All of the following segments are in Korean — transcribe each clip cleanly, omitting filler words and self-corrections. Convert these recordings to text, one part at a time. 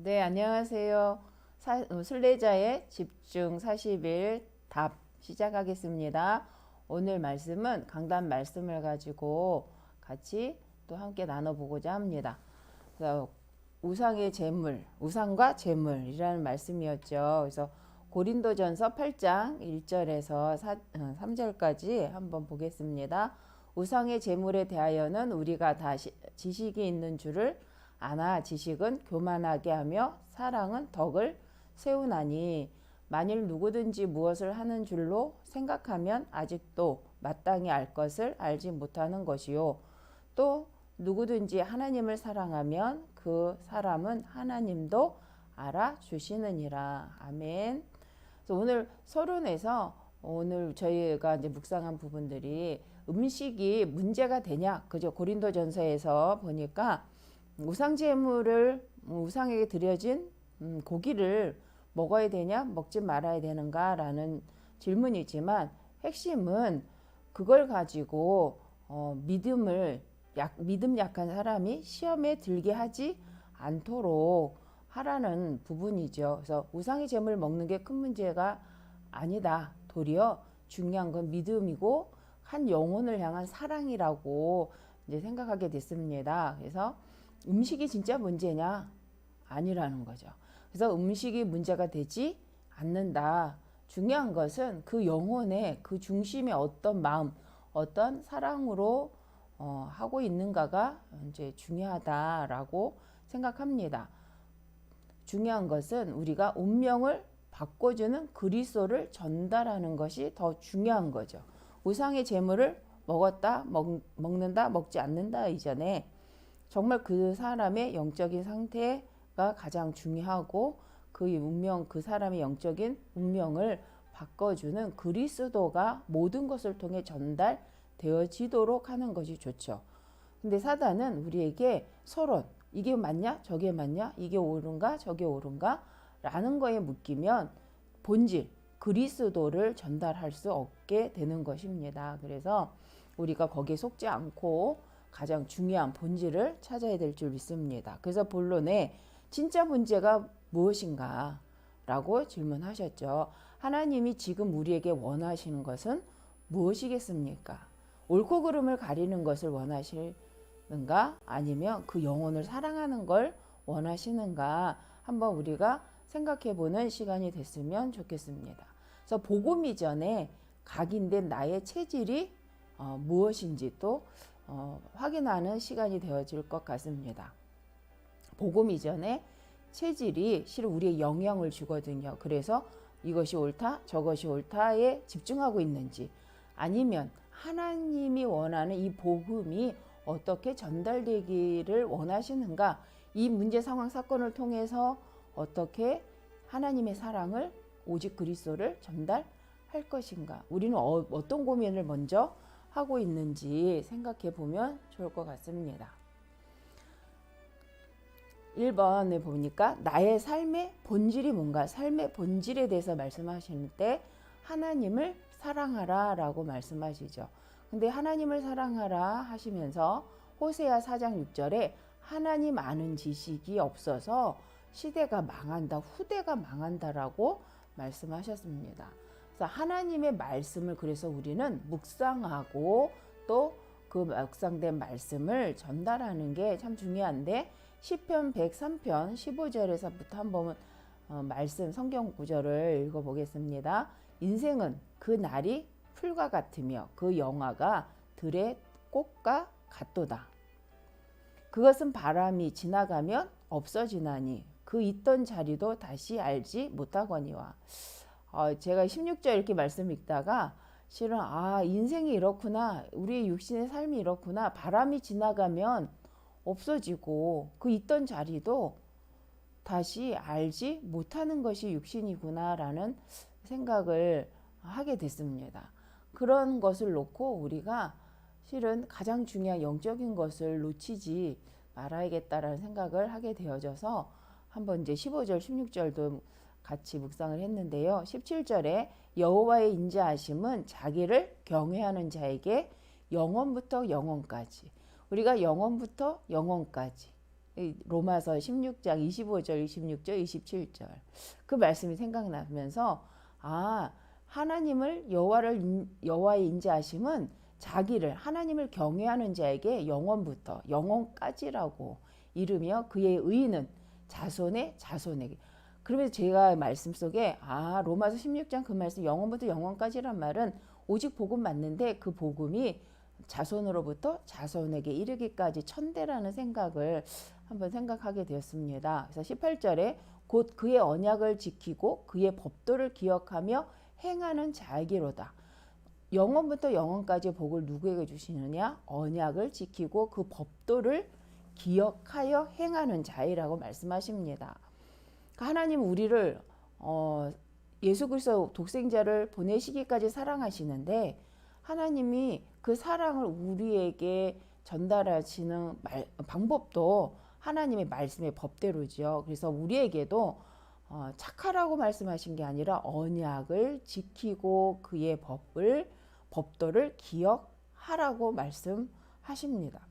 네, 안녕하세요. 순례자의 집중 40일 답 시작하겠습니다. 오늘 말씀은 강단 말씀을 가지고 같이 또 함께 나눠보고자 합니다. 그래서 우상의 재물, 우상과 재물이라는 말씀이었죠. 그래서 고린도전서 8장 1절에서 3절까지 한번 보겠습니다. 우상의 재물에 대하여는 우리가 다 지식이 있는 줄을 아나 지식은 교만하게 하며 사랑은 덕을 세우나니 만일 누구든지 무엇을 하는 줄로 생각하면 아직도 마땅히 알 것을 알지 못하는 것이요 또 누구든지 하나님을 사랑하면 그 사람은 하나님도 알아주시느니라. 아멘. 그래서 오늘 서론에서 오늘 저희가 이제 묵상한 부분들이 음식이 문제가 되냐, 그죠? 고린도전서에서 보니까 우상 제물을 우상에게 드려진 고기를 먹어야 되냐, 먹지 말아야 되는가라는 질문이지만 핵심은 그걸 가지고 믿음 약한 사람이 시험에 들게 하지 않도록 하라는 부분이죠. 그래서 우상의 제물 먹는 게 큰 문제가 아니다. 도리어 중요한 건 믿음이고 한 영혼을 향한 사랑이라고 이제 생각하게 됐습니다. 그래서 음식이 진짜 문제냐? 아니라는 거죠. 그래서 음식이 문제가 되지 않는다. 중요한 것은 그 영혼의 그 중심에 어떤 마음, 어떤 사랑으로 하고 있는가가 이제 중요하다라고 생각합니다. 중요한 것은 우리가 운명을 바꿔주는 그리스도를 전달하는 것이 더 중요한 거죠. 우상의 재물을 먹었다, 먹는다, 먹지 않는다 이전에 정말 그 사람의 영적인 상태가 가장 중요하고 그 운명, 그 사람의 영적인 운명을 바꿔주는 그리스도가 모든 것을 통해 전달되어지도록 하는 것이 좋죠. 근데 사단은 우리에게 서론, 이게 맞냐? 저게 맞냐? 이게 옳은가? 저게 옳은가? 라는 거에 묶이면 본질, 그리스도를 전달할 수 없게 되는 것입니다. 그래서 우리가 거기에 속지 않고 가장 중요한 본질을 찾아야 될 줄 믿습니다. 그래서 본론에 진짜 문제가 무엇인가? 라고 질문하셨죠. 하나님이 지금 우리에게 원하시는 것은 무엇이겠습니까? 옳고 그름을 가리는 것을 원하시는가? 아니면 그 영혼을 사랑하는 걸 원하시는가? 한번 우리가 생각해 보는 시간이 됐으면 좋겠습니다. 그래서 복음 이전에 각인된 나의 체질이 무엇인지 또 확인하는 시간이 되어질 것 같습니다. 복음 이전에 체질이 실은 우리의 영향을 주거든요. 그래서 이것이 옳다, 저것이 옳다에 집중하고 있는지 아니면 하나님이 원하는 이 복음이 어떻게 전달되기를 원하시는가, 이 문제 상황 사건을 통해서 어떻게 하나님의 사랑을 오직 그리스도를 전달할 것인가, 우리는 어떤 고민을 먼저 하고 있는지 생각해 보면 좋을 것 같습니다. 1번에 보니까 나의 삶의 본질이 뭔가, 삶의 본질에 대해서 말씀하시는 때 하나님을 사랑하라 라고 말씀하시죠. 근데 하나님을 사랑하라 하시면서 호세아 4장 6절에 하나님 아는 지식이 없어서 시대가 망한다, 후대가 망한다라고 말씀하셨습니다. 그래서 하나님의 말씀을 그래서 우리는 묵상하고 또 그 묵상된 말씀을 전달하는 게 참 중요한데 시편 103편 15절에서부터 한번 말씀 성경 구절을 읽어보겠습니다. 인생은 그 날이 풀과 같으며 그 영화가 들의 꽃과 같도다. 그것은 바람이 지나가면 없어지나니 그 있던 자리도 다시 알지 못하거니와. 제가 16절 이렇게 말씀 읽다가 실은 인생이 이렇구나, 우리의 육신의 삶이 이렇구나, 바람이 지나가면 없어지고 그 있던 자리도 다시 알지 못하는 것이 육신이구나 라는 생각을 하게 됐습니다. 그런 것을 놓고 우리가 실은 가장 중요한 영적인 것을 놓치지 말아야겠다라는 생각을 하게 되어져서 한번 이제 15절 16절도 같이 묵상을 했는데요. 17절에 여호와의 인자하심은 자기를 경외하는 자에게 영원부터 영원까지, 우리가 영원부터 영원까지 로마서 16장 25절, 26절, 27절 그 말씀이 생각나면서 하나님을 여호와의 인자하심은 자기를 하나님을 경외하는 자에게 영원부터 영원까지라고 이르며 그의 의는 자손의 자손에게. 그러면서 제가 말씀 속에 로마서 16장 그 말씀 영원부터 영원까지란 말은 오직 복음 맞는데 그 복음이 자손으로부터 자손에게 이르기까지 천대라는 생각을 한번 생각하게 되었습니다. 그래서 18절에 곧 그의 언약을 지키고 그의 법도를 기억하며 행하는 자에게로다. 영원부터 영원까지 복을 누구에게 주시느냐? 언약을 지키고 그 법도를 기억하여 행하는 자이라고 말씀하십니다. 하나님 우리를 예수 그리스도 독생자를 보내시기까지 사랑하시는데 하나님이 그 사랑을 우리에게 전달하시는 방법도 하나님의 말씀의 법대로죠. 그래서 우리에게도 착하라고 말씀하신 게 아니라 언약을 지키고 그의 법도를 기억하라고 말씀하십니다.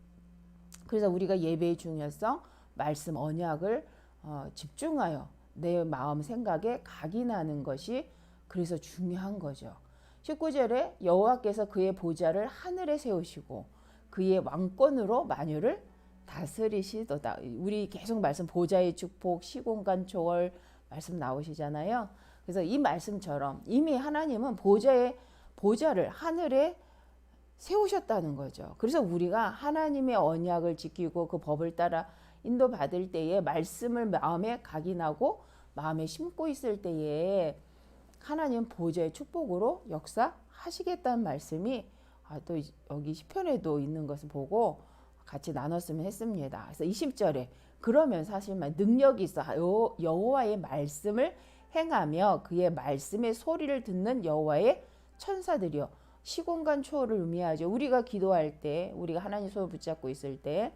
그래서 우리가 예배의 중요성, 말씀, 언약을 집중하여 내 마음 생각에 각인하는 것이 그래서 중요한 거죠. 19절에 여호와께서 그의 보좌를 하늘에 세우시고 그의 왕권으로 만유를 다스리시도다. 우리 계속 말씀 보좌의 축복, 시공간 초월 말씀 나오시잖아요. 그래서 이 말씀처럼 이미 하나님은 보좌를 하늘에 세우셨다는 거죠. 그래서 우리가 하나님의 언약을 지키고 그 법을 따라 인도받을 때에 말씀을 마음에 각인하고 마음에 심고 있을 때에 하나님 보좌의 축복으로 역사하시겠다는 말씀이 또 여기 시편에도 있는 것을 보고 같이 나눴으면 했습니다. 그래서 20절에 그러면 사실 능력이 있어 여호와의 말씀을 행하며 그의 말씀의 소리를 듣는 여호와의 천사들이요. 시공간 초월을 의미하죠. 우리가 기도할 때 우리가 하나님 손을 붙잡고 있을 때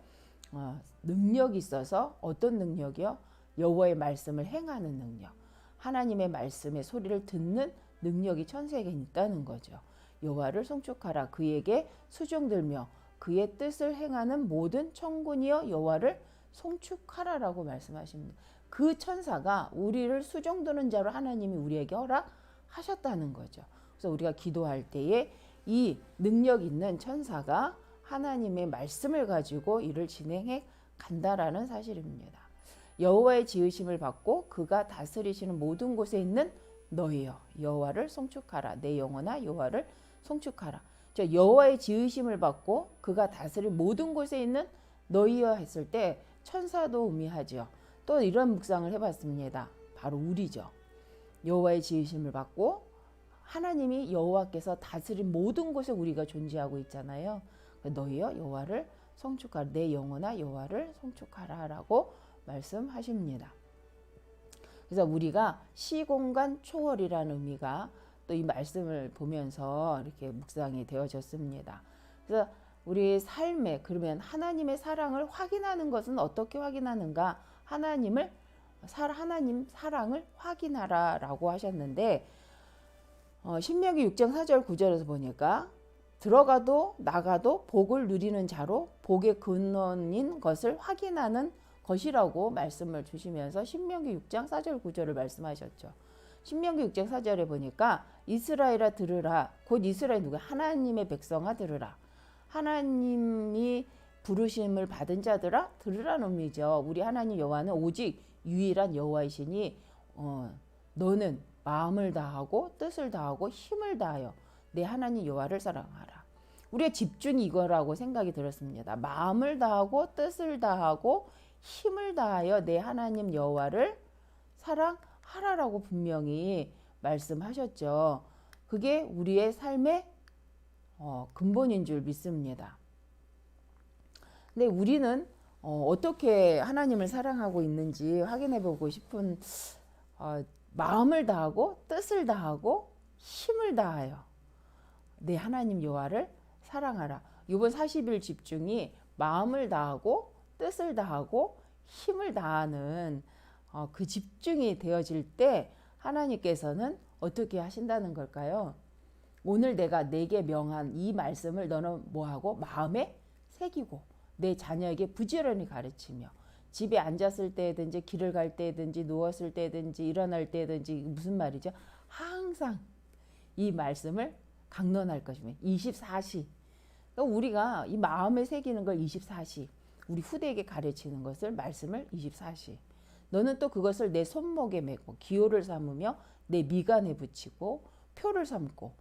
능력이 있어서 어떤 능력이요? 여호와의 말씀을 행하는 능력. 하나님의 말씀의 소리를 듣는 능력이 천사에게 있다는 거죠. 여호와를 송축하라. 그에게 수종들며 그의 뜻을 행하는 모든 천군이여 여호와를 송축하라라고 말씀하십니다. 그 천사가 우리를 수종드는 자로 하나님이 우리에게 허락하셨다는 거죠. 그래서 우리가 기도할 때에 이 능력 있는 천사가 하나님의 말씀을 가지고 일을 진행해 간다라는 사실입니다. 여호와의 지으심을 받고 그가 다스리시는 모든 곳에 있는 너희여 여호와를 송축하라. 내 영혼아 여호와를 송축하라. 여호와의 지으심을 받고 그가 다스릴 모든 곳에 있는 너희여 했을 때 천사도 의미하죠. 또 이런 묵상을 해봤습니다. 바로 우리죠. 여호와의 지으심을 받고 하나님이 여호와께서 다스린 모든 곳에 우리가 존재하고 있잖아요. 너희여 여호와를 송축하라. 내 영혼아 여호와를 송축하라 라고 말씀하십니다. 그래서 우리가 시공간 초월이라는 의미가 또 이 말씀을 보면서 이렇게 묵상이 되어졌습니다. 그래서 우리 삶에 그러면 하나님의 사랑을 확인하는 것은 어떻게 확인하는가? 하나님 사랑을 확인하라 라고 하셨는데 신명기 6장 4절 9절에서 보니까 들어가도 나가도 복을 누리는 자로 복의 근원인 것을 확인하는 것이라고 말씀을 주시면서 신명기 6장 4절 9절을 말씀하셨죠. 신명기 6장 4절에 보니까 이스라엘아 들으라. 곧 이스라엘 누가 하나님의 백성아 들으라. 하나님이 부르심을 받은 자들아 들으라는 의미죠. 우리 하나님 여호와는 오직 유일한 여호와이시니 너는 마음을 다하고 뜻을 다하고 힘을 다하여 내 하나님 여호와를 사랑하라. 우리의 집중이 이거라고 생각이 들었습니다. 마음을 다하고 뜻을 다하고 힘을 다하여 내 하나님 여호와를 사랑하라라고 분명히 말씀하셨죠. 그게 우리의 삶의 근본인 줄 믿습니다. 근데 우리는 어떻게 하나님을 사랑하고 있는지 확인해 보고 싶은 마음을 다하고 뜻을 다하고 힘을 다하여 내 하나님 여호와를 사랑하라. 이번 40일 집중이 마음을 다하고 뜻을 다하고 힘을 다하는 그 집중이 되어질 때 하나님께서는 어떻게 하신다는 걸까요? 오늘 내가 내게 명한 이 말씀을 너는 뭐하고 마음에 새기고 내 자녀에게 부지런히 가르치며 집에 앉았을 때든지 길을 갈 때든지 누웠을 때든지 일어날 때든지 무슨 말이죠? 항상 이 말씀을 강론할 것이며 24시. 그러니까 우리가 이 마음에 새기는 걸 24시. 우리 후대에게 가르치는 것을 말씀을 24시. 너는 또 그것을 내 손목에 메고 기호를 삼으며 내 미간에 붙이고 표를 삼고.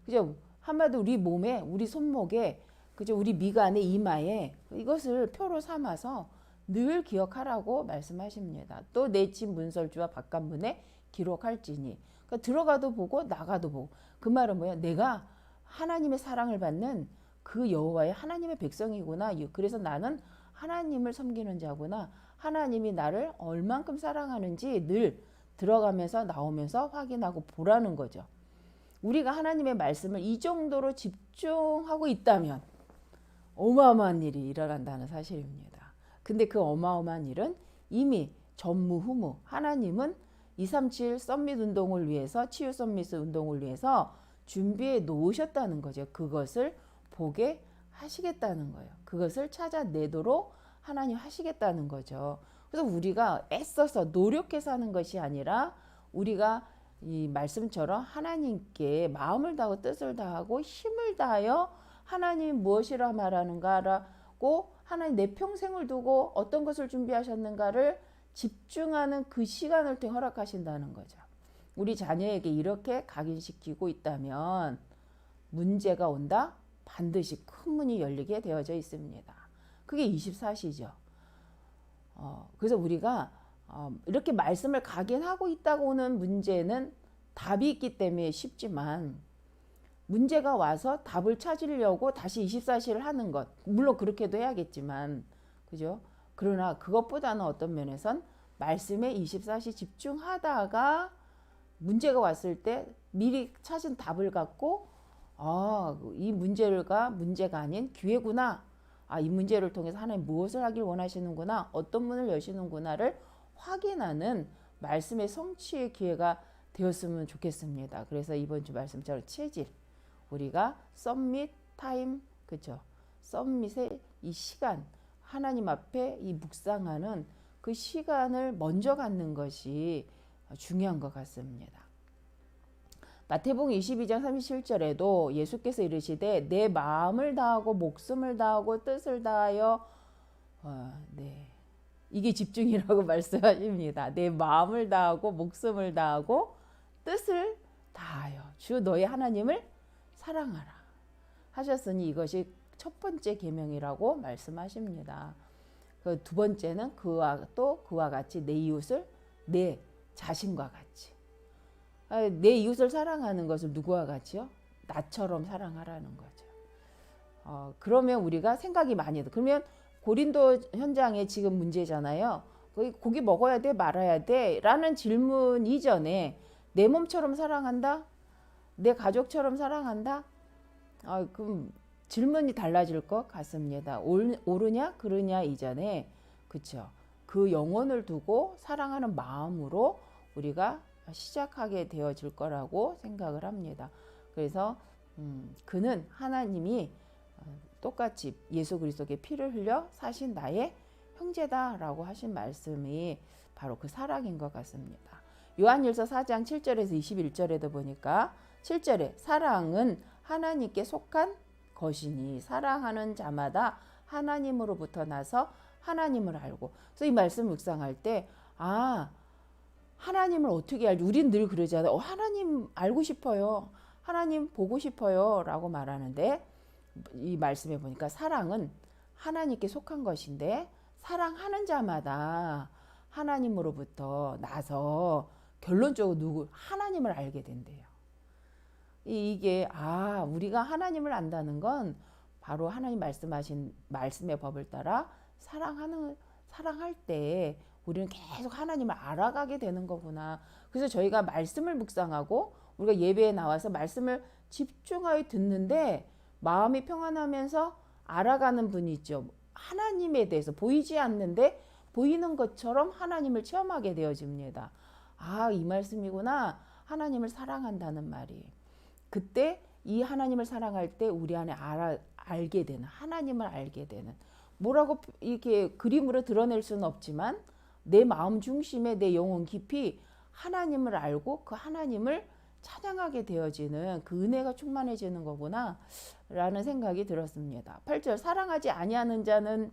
그죠? 한마디로 우리 몸에 우리 손목에 그죠? 우리 미간에 이마에 이것을 표로 삼아서 늘 기억하라고 말씀하십니다. 또 내 집 문설주와 바깥문에 기록할지니. 그러니까 들어가도 보고 나가도 보고. 그 말은 뭐야? 내가 하나님의 사랑을 받는 그 여호와의 하나님의 백성이구나. 그래서 나는 하나님을 섬기는 자구나. 하나님이 나를 얼만큼 사랑하는지 늘 들어가면서 나오면서 확인하고 보라는 거죠. 우리가 하나님의 말씀을 이 정도로 집중하고 있다면 어마어마한 일이 일어난다는 사실입니다. 근데 그 어마어마한 일은 이미 전무후무 하나님은 237 썸밋 운동을 위해서 치유 썸밋 운동을 위해서 준비해 놓으셨다는 거죠. 그것을 보게 하시겠다는 거예요. 그것을 찾아내도록 하나님 하시겠다는 거죠. 그래서 우리가 애써서 노력해서 하는 것이 아니라 우리가 이 말씀처럼 하나님께 마음을 다하고 뜻을 다하고 힘을 다하여 하나님이 무엇이라 말하는가라고 하나님 내 평생을 두고 어떤 것을 준비하셨는가를 집중하는 그 시간을 허락하신다는 거죠. 우리 자녀에게 이렇게 각인시키고 있다면 문제가 온다? 반드시 큰 문이 열리게 되어져 있습니다. 그게 24시죠. 그래서 우리가 이렇게 말씀을 각인하고 있다고 오는 문제는 답이 있기 때문에 쉽지만 문제가 와서 답을 찾으려고 다시 24시를 하는 것. 물론 그렇게도 해야겠지만 그죠? 그러나 그것보다는 어떤 면에선 말씀에 24시 집중하다가 문제가 왔을 때 미리 찾은 답을 갖고 이 문제가 아닌 기회구나. 이 문제를 통해서 하나님 무엇을 하길 원하시는구나. 어떤 문을 여시는구나를 확인하는 말씀의 성취의 기회가 되었으면 좋겠습니다. 그래서 이번 주 말씀처럼 체질. 우리가 썸밋 타임, 그죠? 썸밋의 이 시간, 하나님 앞에 이 묵상하는 그 시간을 먼저 갖는 것이 중요한 것 같습니다. 마태복음 22장 37절에도 예수께서 이르시되 내 마음을 다하고 목숨을 다하고 뜻을 다하여 이게 집중이라고 말씀하십니다. 내 마음을 다하고 목숨을 다하고 뜻을 다하여 주 너의 하나님을 사랑하라 하셨으니 이것이 첫 번째 계명이라고 말씀하십니다. 그 두 번째는 그와 같이 내 이웃을 내 자신과 같이. 내 이웃을 사랑하는 것을 누구와 같이요? 나처럼 사랑하라는 거죠. 그러면 우리가 생각이 많이 돼. 그러면 고린도 현장에 지금 문제잖아요. 고기 먹어야 돼 말아야 돼 라는 질문 이전에 내 몸처럼 사랑한다? 내 가족처럼 사랑한다? 그럼 질문이 달라질 것 같습니다. 옳으냐 그르냐 이전에 그쵸? 그 영혼을 두고 사랑하는 마음으로 우리가 시작하게 되어질 거라고 생각을 합니다. 그래서 그는 하나님이 똑같이 예수 그리스도의 피를 흘려 사신 나의 형제다라고 하신 말씀이 바로 그 사랑인 것 같습니다. 요한일서 4장 7절에서 21절에도 보니까 7절에 사랑은 하나님께 속한 것이니 사랑하는 자마다 하나님으로부터 나서 하나님을 알고. 그래서 이 말씀 묵상할 때 하나님을 어떻게 알지? 우린 늘 그러잖아요. 하나님 알고 싶어요. 하나님 보고 싶어요. 라고 말하는데 이 말씀에 보니까 사랑은 하나님께 속한 것인데 사랑하는 자마다 하나님으로부터 나서 결론적으로 하나님을 알게 된대요. 이게 우리가 하나님을 안다는 건 바로 하나님 말씀하신 말씀의 법을 따라 사랑할 때 우리는 계속 하나님을 알아가게 되는 거구나. 그래서 저희가 말씀을 묵상하고 우리가 예배에 나와서 말씀을 집중하여 듣는데 마음이 평안하면서 알아가는 분이 있죠. 하나님에 대해서 보이지 않는데 보이는 것처럼 하나님을 체험하게 되어집니다. 이 말씀이구나. 하나님을 사랑한다는 말이. 그때 이 하나님을 사랑할 때 우리 안에 알게 되는, 하나님을 알게 되는 뭐라고 이렇게 그림으로 드러낼 수는 없지만 내 마음 중심에 내 영혼 깊이 하나님을 알고 그 하나님을 찬양하게 되어지는 그 은혜가 충만해지는 거구나 라는 생각이 들었습니다. 8절 사랑하지 아니하는 자는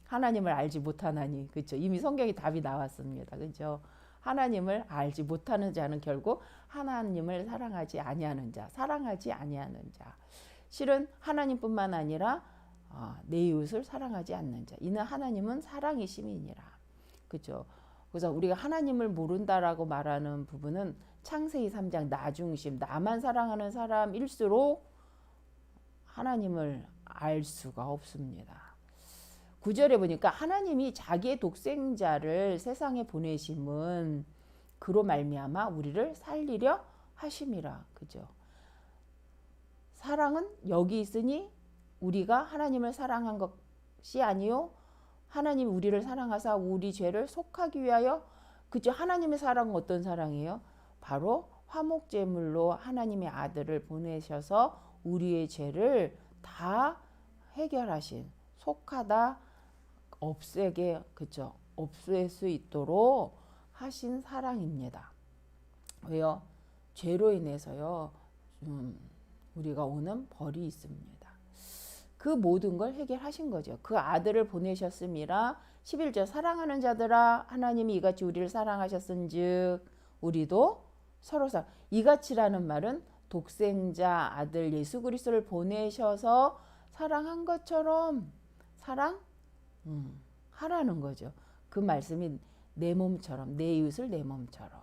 하나님을 알지 못하나니. 그렇죠. 이미 성경에 답이 나왔습니다. 그렇죠. 하나님을 알지 못하는 자는 결국 하나님을 사랑하지 아니하는 자, 사랑하지 아니하는 자. 실은 하나님뿐만 아니라 내 이웃을 사랑하지 않는 자. 이는 하나님은 사랑이심이니라. 그렇죠. 그래서 우리가 하나님을 모른다라고 말하는 부분은 창세기 3장 나 중심, 나만 사랑하는 사람일수록 하나님을 알 수가 없습니다. 9절에 보니까 하나님이 자기의 독생자를 세상에 보내심은 그로 말미암아 우리를 살리려 하심이라. 그죠? 사랑은 여기 있으니 우리가 하나님을 사랑한 것이 아니요 하나님이 우리를 사랑하사 우리 죄를 속하기 위하여. 그죠? 하나님의 사랑은 어떤 사랑이에요? 바로 화목제물로 하나님의 아들을 보내셔서 우리의 죄를 다 해결하신, 속하다, 없애게, 그죠? 없앨 수 있도록 하신 사랑입니다. 왜요? 죄로 인해서요, 우리가 오는 벌이 있습니다. 그 모든 걸 해결하신 거죠. 그 아들을 보내셨음이라. 11절 사랑하는 자들아 하나님이 이같이 우리를 사랑하셨은즉 우리도 서로 이같이라는 말은 독생자 아들 예수 그리스도를 보내셔서 사랑한 것처럼 하라는 거죠. 그 말씀이 내 몸처럼, 내 이웃을 내 몸처럼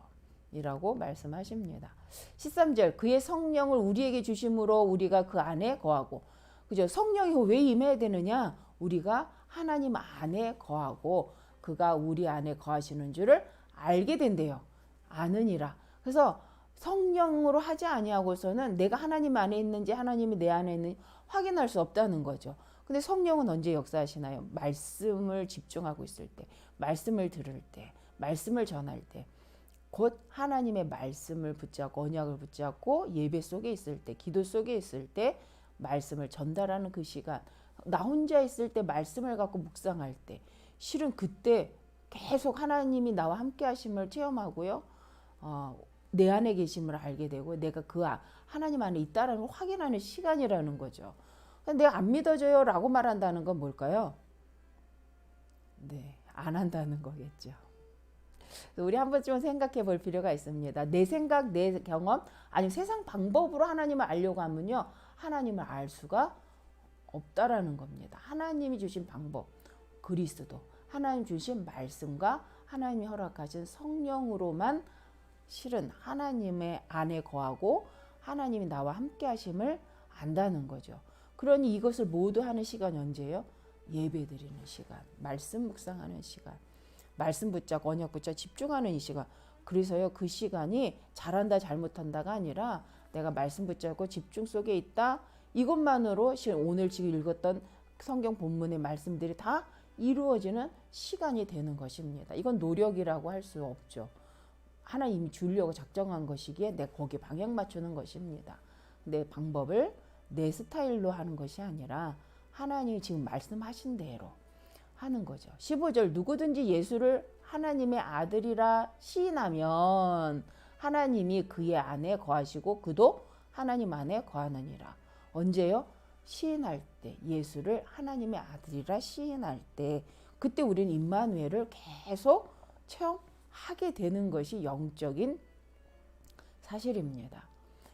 이라고 말씀하십니다. 13절 그의 성령을 우리에게 주심으로 우리가 그 안에 거하고. 그죠? 성령이 왜 임해야 되느냐? 우리가 하나님 안에 거하고 그가 우리 안에 거하시는 줄을 알게 된대요. 아느니라. 그래서 성령으로 하지 아니하고서는 내가 하나님 안에 있는지 하나님이 내 안에 있는지 확인할 수 없다는 거죠. 근데 성령은 언제 역사하시나요? 말씀을 집중하고 있을 때, 말씀을 들을 때, 말씀을 전할 때, 곧 하나님의 말씀을 붙잡고 언약을 붙잡고 예배 속에 있을 때, 기도 속에 있을 때 말씀을 전달하는 그 시간, 나 혼자 있을 때 말씀을 갖고 묵상할 때, 실은 그때 계속 하나님이 나와 함께 하심을 체험하고요. 내 안에 계심을 알게 되고 내가 하나님 안에 있다는 걸 확인하는 시간이라는 거죠. 내가 안 믿어져요 라고 말한다는 건 뭘까요? 네, 안 한다는 거겠죠. 우리 한번 좀 생각해 볼 필요가 있습니다. 내 생각, 내 경험, 아니면 세상 방법으로 하나님을 알려고 하면요, 하나님을 알 수가 없다라는 겁니다. 하나님이 주신 방법, 그리스도, 하나님 주신 말씀과 하나님이 허락하신 성령으로만 실은 하나님의 안에 거하고 하나님이 나와 함께 하심을 안다는 거죠. 그러니 이것을 모두 하는 시간이 언제예요? 예배 드리는 시간, 말씀 묵상하는 시간, 말씀 붙잡고 언약 붙잡고 집중하는 이 시간. 그래서요, 그 시간이 잘한다 잘못한다가 아니라 내가 말씀 붙잡고 집중 속에 있다, 이것만으로 오늘 지금 읽었던 성경 본문의 말씀들이 다 이루어지는 시간이 되는 것입니다. 이건 노력이라고 할 수 없죠. 하나님이 주려고 작정한 것이기에 내가 거기에 방향 맞추는 것입니다. 내 방법을 내 스타일로 하는 것이 아니라 하나님이 지금 말씀하신 대로 하는 거죠. 15절 누구든지 예수를 하나님의 아들이라 시인하면 하나님이 그의 안에 거하시고 그도 하나님 안에 거하느니라. 언제요? 시인할 때, 예수를 하나님의 아들이라 시인할 때, 그때 우리는 임마누엘을 계속 체험하게 되는 것이 영적인 사실입니다.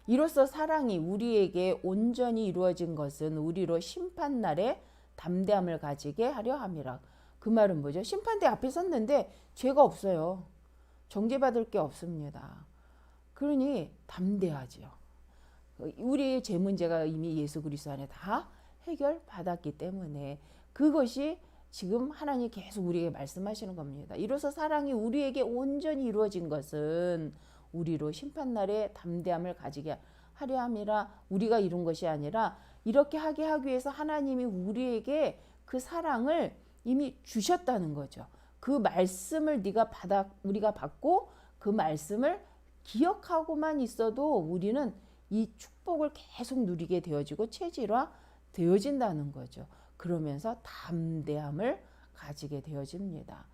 이로써 사랑이 우리에게 온전히 이루어진 것은 우리로 심판날에 담대함을 가지게 하려 함이라. 그 말은 뭐죠? 심판대 앞에 섰는데 죄가 없어요. 정죄받을 게 없습니다. 그러니 담대하죠. 우리의 죄 문제가 이미 예수 그리스도 안에 다 해결받았기 때문에 그것이 지금 하나님이 계속 우리에게 말씀하시는 겁니다. 이로써 사랑이 우리에게 온전히 이루어진 것은 우리로 심판날에 담대함을 가지게 하려 함이라. 우리가 이룬 것이 아니라 이렇게 하게 하기 위해서 하나님이 우리에게 그 사랑을 이미 주셨다는 거죠. 그 말씀을 우리가 받고 그 말씀을 기억하고만 있어도 우리는 이 축복을 계속 누리게 되어지고 체질화 되어진다는 거죠. 그러면서 담대함을 가지게 되어집니다.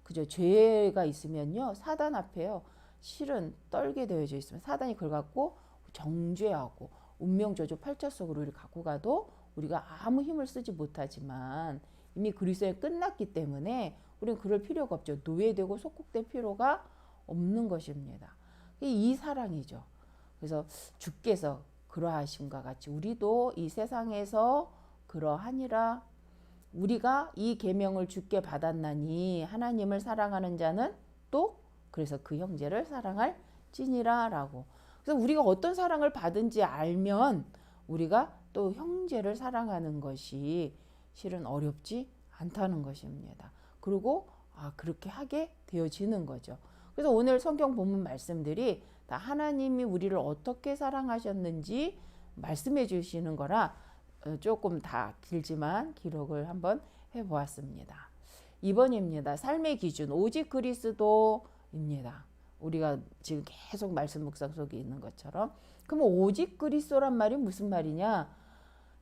그죠? 죄가 있으면요, 사단 앞에요, 실은 떨게 되어져 있으면 사단이 그걸 갖고 정죄하고 운명저주 팔자 속으로 우리를 갖고 가도 우리가 아무 힘을 쓰지 못하지만 이미 그리스도에 끝났기 때문에 우리는 그럴 필요가 없죠. 노예되고 속국될 필요가 없는 것입니다. 이 사랑이죠. 그래서 주께서 그러하심과 같이 우리도 이 세상에서 그러하니라. 우리가 이 계명을 주께 받았나니 하나님을 사랑하는 자는 또 그래서 그 형제를 사랑할지니라 라고. 그래서 우리가 어떤 사랑을 받은지 알면 우리가 또 형제를 사랑하는 것이 실은 어렵지 않다는 것입니다. 그리고 그렇게 하게 되어지는 거죠. 그래서 오늘 성경 본문 말씀들이 다 하나님이 우리를 어떻게 사랑하셨는지 말씀해 주시는 거라 조금 다 길지만 기록을 한번 해보았습니다. 2번입니다. 삶의 기준 오직 그리스도입니다. 우리가 지금 계속 말씀 묵상 속에 있는 것처럼. 그러면 오직 그리스도란 말이 무슨 말이냐?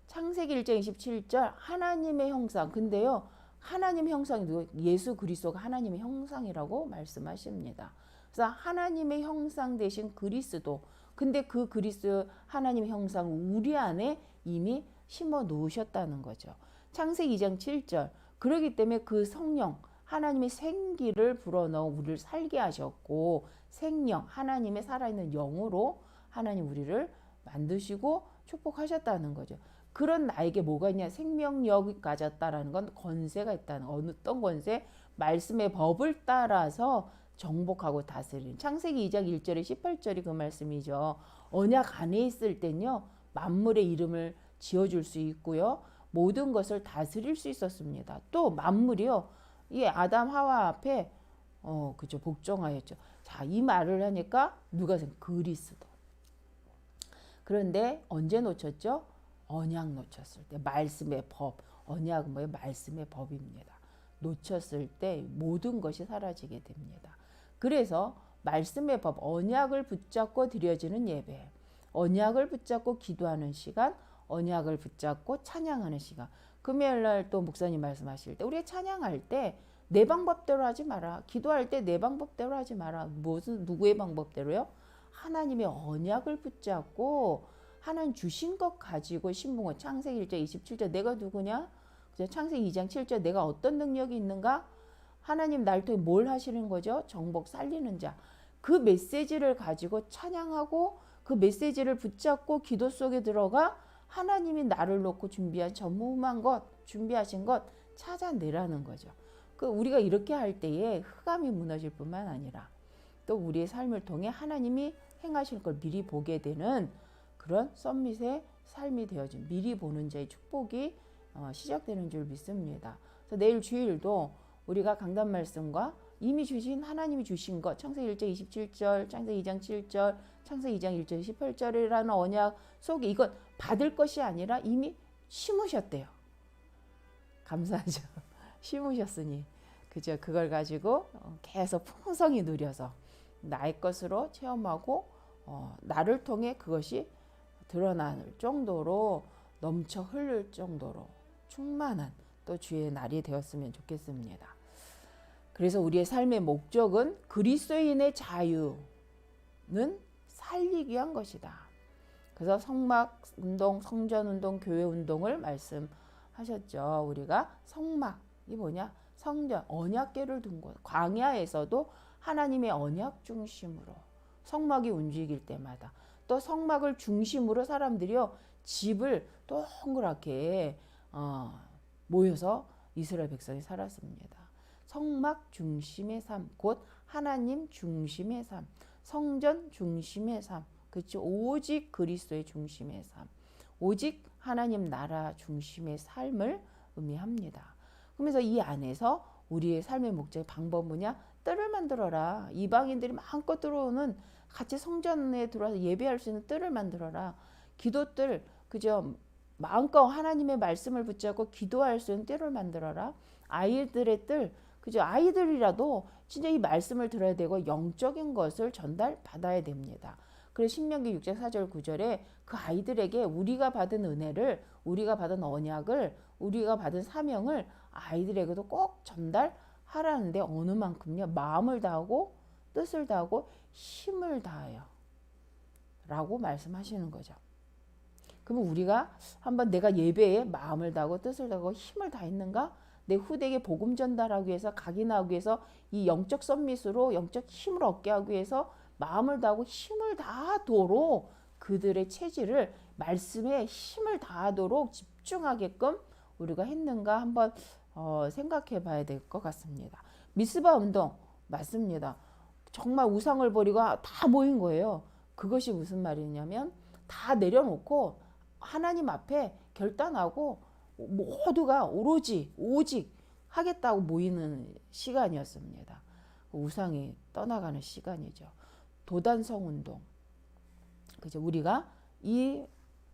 창세기 1장 27절 하나님의 형상. 근데요, 하나님의 형상이 누구? 예수 그리스도가 하나님의 형상이라고 말씀하십니다. 그래서 하나님의 형상 대신 그리스도. 근데 그 그리스도 하나님의 형상 우리 안에 이미 심어 놓으셨다는 거죠. 창세기 2장 7절 그러기 때문에 그 성령 하나님의 생기를 불어넣어 우리를 살게 하셨고 생령 하나님의 살아있는 영으로 하나님 우리를 만드시고 축복하셨다는 거죠. 그런 나에게 뭐가 있냐? 생명력이 가졌다라는 건 권세가 있다는 어떤 권세? 말씀의 법을 따라서 정복하고 다스리는 창세기 2장 1절에 18절이 그 말씀이죠. 언약 안에 있을 땐요 만물의 이름을 지어줄 수 있고요 모든 것을 다스릴 수 있었습니다. 또 만물이요 이 아담 하와 앞에 그죠 복종하였죠. 자, 이 말을 하니까 누가 그리스도. 그런데 언제 놓쳤죠? 언약 놓쳤을 때 말씀의 법. 언약은 뭐예요? 말씀의 법입니다. 놓쳤을 때 모든 것이 사라지게 됩니다. 그래서 말씀의 법 언약을 붙잡고 드려지는 예배, 언약을 붙잡고 기도하는 시간, 언약을 붙잡고 찬양하는 시간. 금요일날 또 목사님 말씀하실 때 우리가 찬양할 때 내 방법대로 하지 마라. 기도할 때 내 방법대로 하지 마라. 무슨 누구의 방법대로요? 하나님의 언약을 붙잡고 하나님 주신 것 가지고 신봉은 창세기 1장 27절 내가 누구냐? 창세기 2장 7절 내가 어떤 능력이 있는가? 하나님 날 통해 뭘 하시는 거죠? 정복 살리는 자. 그 메시지를 가지고 찬양하고 그 메시지를 붙잡고 기도 속에 들어가 하나님이 나를 놓고 준비한 전무후무한 것, 준비하신 것 찾아내라는 거죠. 우리가 이렇게 할 때에 흑암이 무너질 뿐만 아니라 또 우리의 삶을 통해 하나님이 행하실 걸 미리 보게 되는 그런 썸밋의 삶이 되어진 미리 보는 자의 축복이 시작되는 줄 믿습니다. 그래서 내일 주일도 우리가 강단 말씀과 이미 주신 하나님이 주신 것 창세기 1장 27절, 창세기 2장 7절, 창세기 2장 1절 18절이라는 언약 속에 이건 받을 것이 아니라 이미 심으셨대요. 감사하죠. 심으셨으니 그죠? 그걸 가지고 계속 풍성히 누려서 나의 것으로 체험하고 나를 통해 그것이 드러날 정도로 넘쳐 흐를 정도로 충만한 또 주의 날이 되었으면 좋겠습니다. 그래서 우리의 삶의 목적은 그리스도인의 자유는 살리기 위한 것이다. 그래서 성막 운동, 성전 운동, 교회 운동을 말씀하셨죠. 우리가 성막이 뭐냐? 성전, 언약궤를 둔 곳. 광야에서도 하나님의 언약 중심으로 성막이 움직일 때마다 또 성막을 중심으로 사람들이요 집을 동그랗게 모여서 이스라엘 백성이 살았습니다. 성막 중심의 삶, 곧 하나님 중심의 삶, 성전 중심의 삶, 그렇죠? 오직 그리스도의 중심의 삶, 오직 하나님 나라 중심의 삶을 의미합니다. 그러면서 이 안에서 우리의 삶의 목적의 방법 뭐냐? 뜰을 만들어라. 이방인들이 마음껏 들어오는 같이 성전에 들어와서 예배할 수 있는 뜰을 만들어라. 기도뜰, 그죠? 마음껏 하나님의 말씀을 붙잡고 기도할 수 있는 뜰을 만들어라. 아이들의 뜰, 그죠? 아이들이라도 진짜 이 말씀을 들어야 되고 영적인 것을 전달받아야 됩니다. 그래서 신명기 6장 4절 9절에 그 아이들에게 우리가 받은 은혜를 우리가 받은 언약을, 우리가 받은 사명을 아이들에게도 꼭 전달하라는데 어느 만큼요? 마음을 다하고 뜻을 다하고 힘을 다하여 라고 말씀하시는 거죠. 그러면 우리가 한번 내가 예배에 마음을 다하고 뜻을 다하고 힘을 다했는가? 내 후대에게 복음 전달하기 위해서, 각인하기 위해서, 이 영적 썸밋으로 영적 힘을 얻게 하기 위해서 마음을 다하고 힘을 다하도록 그들의 체질을 말씀에 힘을 다하도록 집중하게끔 우리가 했는가 한번 생각해 봐야 될 것 같습니다. 미스바 운동 맞습니다. 정말 우상을 버리고 다 모인 거예요. 그것이 무슨 말이냐면 다 내려놓고 하나님 앞에 결단하고 모두가 오직 하겠다고 모이는 시간이었습니다. 우상이 떠나가는 시간이죠. 도단성 운동. 그죠? 우리가 이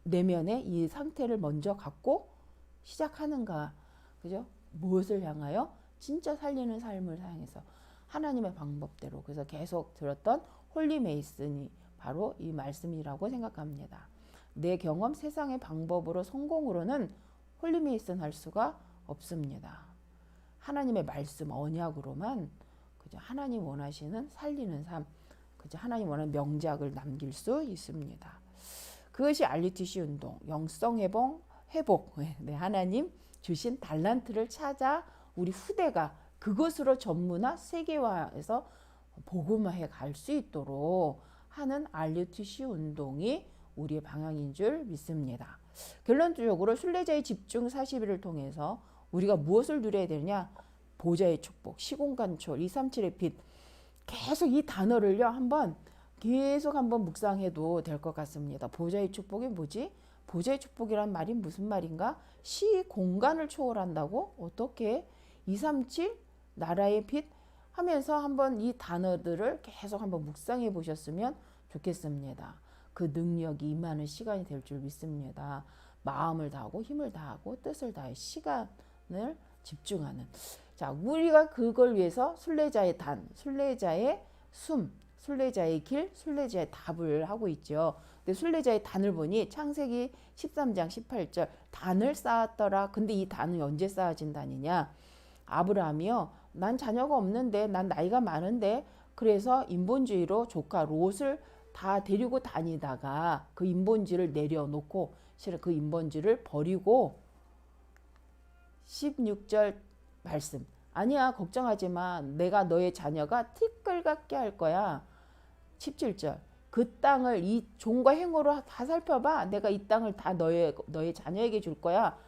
내면의 이 상태를 먼저 갖고 시작하는가. 그죠? 무엇을 향하여? 진짜 살리는 삶을 향해서 하나님의 방법대로. 그래서 계속 들었던 홀리 메이슨이 바로 이 말씀이라고 생각합니다. 내 경험, 세상의 방법으로 성공으로는 홀리 메이슨 할 수가 없습니다. 하나님의 말씀, 언약으로만 그죠? 하나님 원하시는 살리는 삶, 그죠? 하나님 원하는 명작을 남길 수 있습니다. 그것이 RUTC 운동, 영성 회복. 네, 하나님 주신 달란트를 찾아 우리 후대가 그것으로 전문화, 세계화해서 복음화해 갈 수 있도록 하는 RUTC 운동이 우리의 방향인 줄 믿습니다. 결론적으로 순례자의 집중 40일을 통해서 우리가 무엇을 누려야 되느냐? 보좌의 축복, 시공간초, 237의 빛. 계속 이 단어를요 계속 한번 묵상해도 될 것 같습니다. 보좌의 축복이 뭐지? 보좌의 축복이란 말이 무슨 말인가? 시공간을 초월한다고? 어떻게? 237 나라의 빛 하면서 한번 이 단어들을 계속 한번 묵상해 보셨으면 좋겠습니다. 그 능력이 임하는 시간이 될 줄 믿습니다. 마음을 다하고 힘을 다하고 뜻을 다해 시간을 집중하는. 자, 우리가 그걸 위해서 순례자의 단, 순례자의 숨, 순례자의 길, 순례자의 답을 하고 있죠. 근데 순례자의 단을 보니 창세기 13장 18절 단을 쌓았더라. 근데 이 단은 언제 쌓아진 단이냐? 아브라함이요. 난 자녀가 없는데, 난 나이가 많은데, 그래서 인본주의로 조카 롯을 다 데리고 다니다가 그 인본주의를 내려놓고 실은 그 인본주의를 버리고 16절 말씀. 아니야, 걱정하지 마. 내가 너의 자녀가 티끌 같게 할 거야. 17절. 그 땅을 이 종과 행으로 다 살펴봐. 내가 이 땅을 다 너의 자녀에게 줄 거야.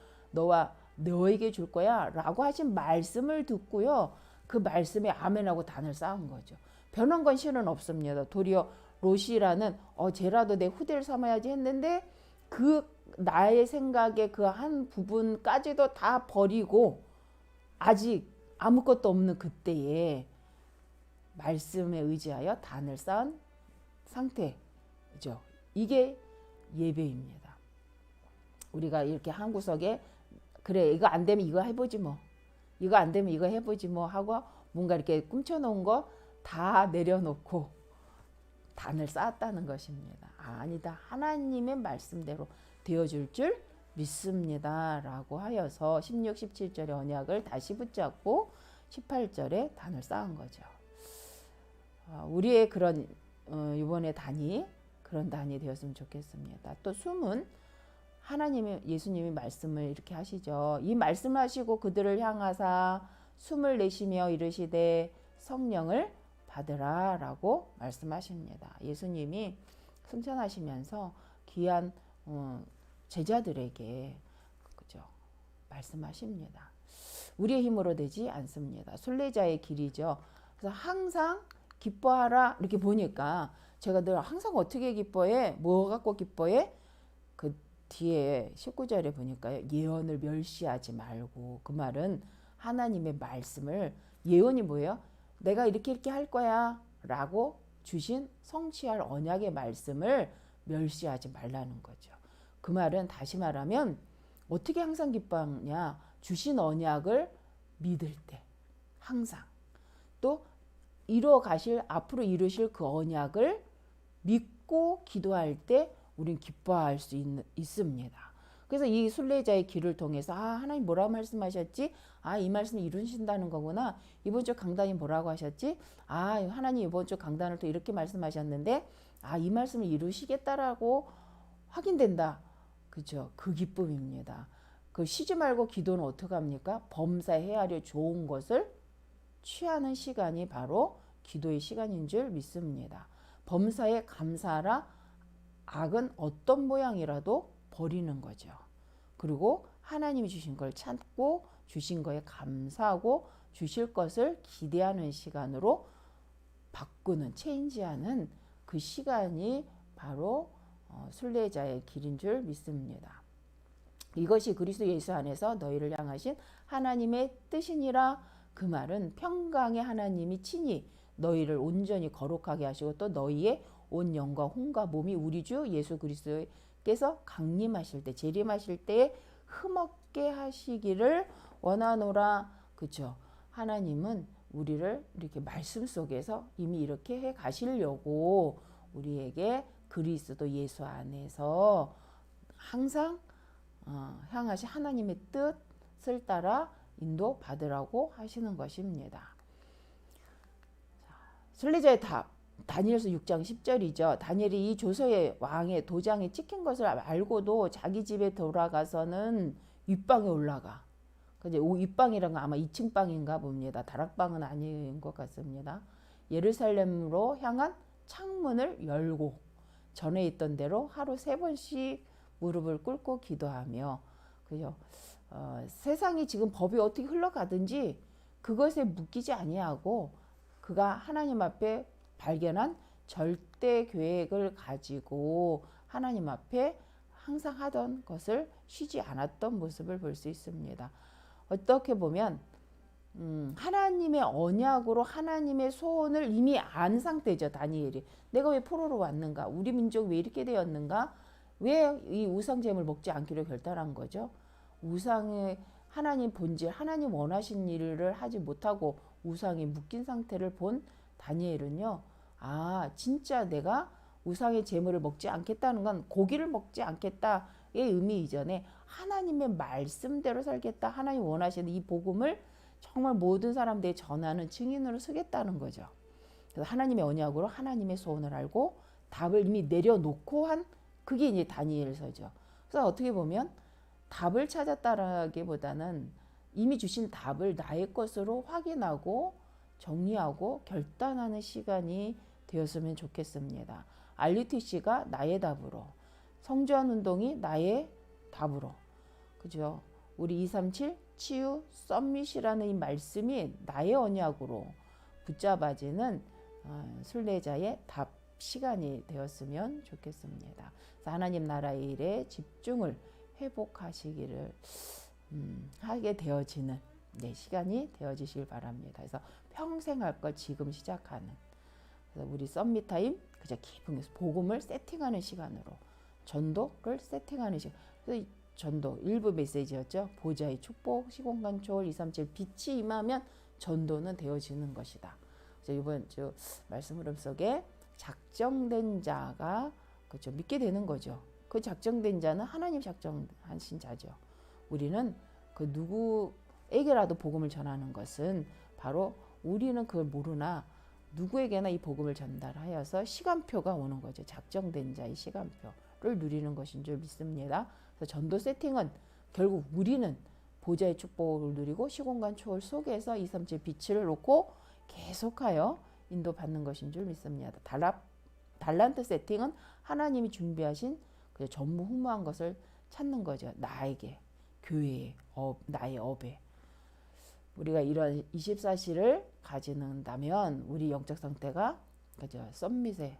너에게 줄 거야. 라고 하신 말씀을 듣고요. 그 말씀에 아멘하고 단을 쌓은 거죠. 변한 건 실은 없습니다. 도리어 롯이라는 쟤라도 내 후대를 삼아야지 했는데 그 나의 생각의 그 한 부분까지도 다 버리고 아직 아무것도 없는 그때에 말씀에 의지하여 단을 쌓은 상태죠. 이게 예배입니다. 우리가 이렇게 한 구석에 그래 이거 안 되면 이거 해보지 뭐, 이거 안 되면 이거 해보지 뭐 하고 뭔가 이렇게 꿈쳐놓은 거 다 내려놓고 단을 쌓았다는 것입니다. 아니다. 하나님의 말씀대로 되어줄 줄 믿습니다. 라고 하여서 16, 17절의 언약을 다시 붙잡고 18절에 단을 쌓은 거죠. 우리의 그런 이번에 단이 그런 단이 되었으면 좋겠습니다. 또 숨은 예수님이 말씀을 이렇게 하시죠. 이 말씀하시고 그들을 향하사 숨을 내쉬며 이르시되 성령을 받으라 라고 말씀하십니다. 예수님이 승천하시면서 귀한 제자들에게 그죠? 말씀하십니다. 우리의 힘으로 되지 않습니다. 순례자의 길이죠. 그래서 항상 기뻐하라 이렇게 보니까 제가 늘 항상 어떻게 기뻐해? 뭐 갖고 기뻐해? 그 뒤에 19절에 보니까요. 예언을 멸시하지 말고, 그 말은 하나님의 말씀을, 예언이 뭐예요? 내가 이렇게 할 거야 라고 주신 성취할 언약의 말씀을 멸시하지 말라는 거죠. 그 말은 다시 말하면 어떻게 항상 기뻐하냐? 주신 언약을 믿을 때 항상, 또 이루어 가실, 앞으로 이루실 그 언약을 믿고 기도할 때 우린 기뻐할 수 있습니다. 그래서 이 순례자의 길을 통해서 하나님 뭐라고 말씀하셨지? 이 말씀을 이루신다는 거구나. 이번 주 강단이 뭐라고 하셨지? 하나님 이번 주 강단을 또 이렇게 말씀하셨는데 이 말씀을 이루시겠다라고 확인된다. 그죠? 그 기쁨입니다. 그 쉬지 말고 기도는 어떻게 합니까? 범사에 헤아려 좋은 것을 취하는 시간이 바로 기도의 시간인 줄 믿습니다. 범사에 감사하라. 악은 어떤 모양이라도 버리는 거죠. 그리고 하나님이 주신 걸 찾고 주신 거에 감사하고 주실 것을 기대하는 시간으로 바꾸는, 체인지하는 그 시간이 바로 순례자의 길인 줄 믿습니다. 이것이 그리스도 예수 안에서 너희를 향하신 하나님의 뜻이니라. 그 말은 평강의 하나님이 친히 너희를 온전히 거룩하게 하시고 또 너희의 온 영과 혼과 몸이 우리 주 예수 그리스도께서 강림하실 때, 재림하실 때에 흠없게 하시기를 원하노라. 그죠? 하나님은 우리를 이렇게 말씀 속에서 이미 이렇게 해 가시려고 우리에게 그리스도 예수 안에서 항상 향하신 하나님의 뜻을 따라 인도받으라고 하시는 것입니다. 순례자의 답, 다니엘서 6장 10절이죠. 다니엘이 이 조서의 왕의 도장에 찍힌 것을 알고도 자기 집에 돌아가서는 윗방에 올라가. 근데 윗방이란 건 아마 2층 방인가 봅니다. 다락방은 아닌 것 같습니다. 예루살렘으로 향한 창문을 열고 전에 있던 대로 하루 3번씩 무릎을 꿇고 기도하며, 그죠? 세상이 지금 법이 어떻게 흘러가든지 그것에 묶이지 아니하고 그가 하나님 앞에 발견한 절대 계획을 가지고 하나님 앞에 항상 하던 것을 쉬지 않았던 모습을 볼 수 있습니다. 어떻게 보면 하나님의 언약으로 하나님의 소원을 이미 안 상태죠. 다니엘이 내가 왜 포로로 왔는가, 우리 민족 왜 이렇게 되었는가, 왜 이 우상제물 먹지 않기로 결단한 거죠. 우상의 하나님 본질, 하나님 원하신 일을 하지 못하고 우상에 묶인 상태를 본 다니엘은요, 진짜 내가 우상의 제물을 먹지 않겠다는 건 고기를 먹지 않겠다의 의미 이전에 하나님의 말씀대로 살겠다, 하나님 원하시는 이 복음을 정말 모든 사람들이 전하는 증인으로 서겠다는 거죠. 그래서 하나님의 언약으로 하나님의 소원을 알고 답을 이미 내려놓고 한 그게 이제 다니엘서죠. 그래서 어떻게 보면 답을 찾았다라기보다는 이미 주신 답을 나의 것으로 확인하고 정리하고 결단하는 시간이 되었으면 좋겠습니다. RUTC가 나의 답으로, 성주한 운동이 나의 답으로, 그죠? 우리 237 치유 썸밋이라는 이 말씀이 나의 언약으로 붙잡아지는 순례자의 답 시간이 되었으면 좋겠습니다. 그래서 하나님 나라의 일에 집중을 회복하시기를 하게 되어지는 시간이 되어지시길 바랍니다. 그래서 평생 할 것 지금 시작하는, 그래서 우리 썸밋 타임 그저 깊은 복음을 세팅하는 시간으로, 전도를 세팅하는 시간. 그래서 전도 일부 메시지였죠. 보좌의 축복, 시공간 초월 237 빛이 임하면 전도는 되어지는 것이다. 그래서 이번 주 말씀 흐름 속에 작정된 자가 그렇죠, 믿게 되는 거죠. 그 작정된 자는 하나님 작정하신 자죠. 우리는 그 누구에게라도 복음을 전하는 것은 바로 우리는 그걸 모르나 누구에게나 이 복음을 전달하여서 시간표가 오는 거죠. 작정된 자의 시간표를 누리는 것인 줄 믿습니다. 그래서 전도 세팅은 결국 우리는 보좌의 축복을 누리고 시공간 초월 속에서 237 빛을 놓고 계속하여 인도받는 것인 줄 믿습니다. 달란트 세팅은 하나님이 준비하신 그 전무후무한 것을 찾는 거죠. 나에게, 교회에, 나의 업에. 우리가 이런 24시를 가지는다면 우리 영적 상태가 그죠, 썸밋의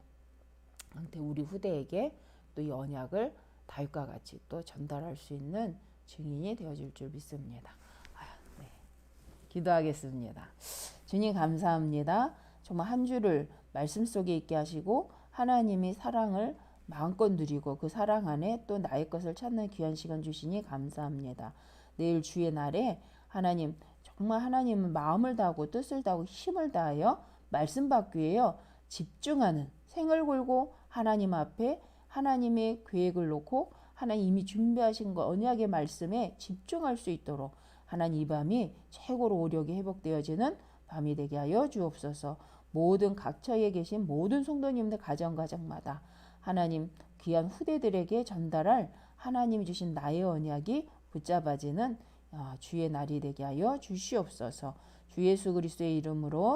상태, 우리 후대에게 또 이 언약을 다윗과 같이 또 전달할 수 있는 증인이 되어질 줄 믿습니다. 네. 기도하겠습니다. 주님 감사합니다. 정말 한 주를 말씀 속에 있게 하시고 하나님이 사랑을 마음껏 누리고 그 사랑 안에 또 나의 것을 찾는 귀한 시간 주시니 감사합니다. 내일 주의 날에 하나님, 정말 하나님은 마음을 다하고 뜻을 다하고 힘을 다하여 말씀 받기 위해요 집중하는, 생을 걸고 하나님 앞에 하나님의 계획을 놓고 하나님 이미 준비하신 거 언약의 말씀에 집중할 수 있도록 하나님 이 밤이 최고로 오력이 회복되어지는 밤이 되게 하여 주옵소서. 모든 각처에 계신 모든 성도님들 가정마다 하나님 귀한 후대들에게 전달할 하나님이 주신 나의 언약이 붙잡아지는 주의 날이 되게 하여 주시옵소서. 주 예수 그리스도의 이름으로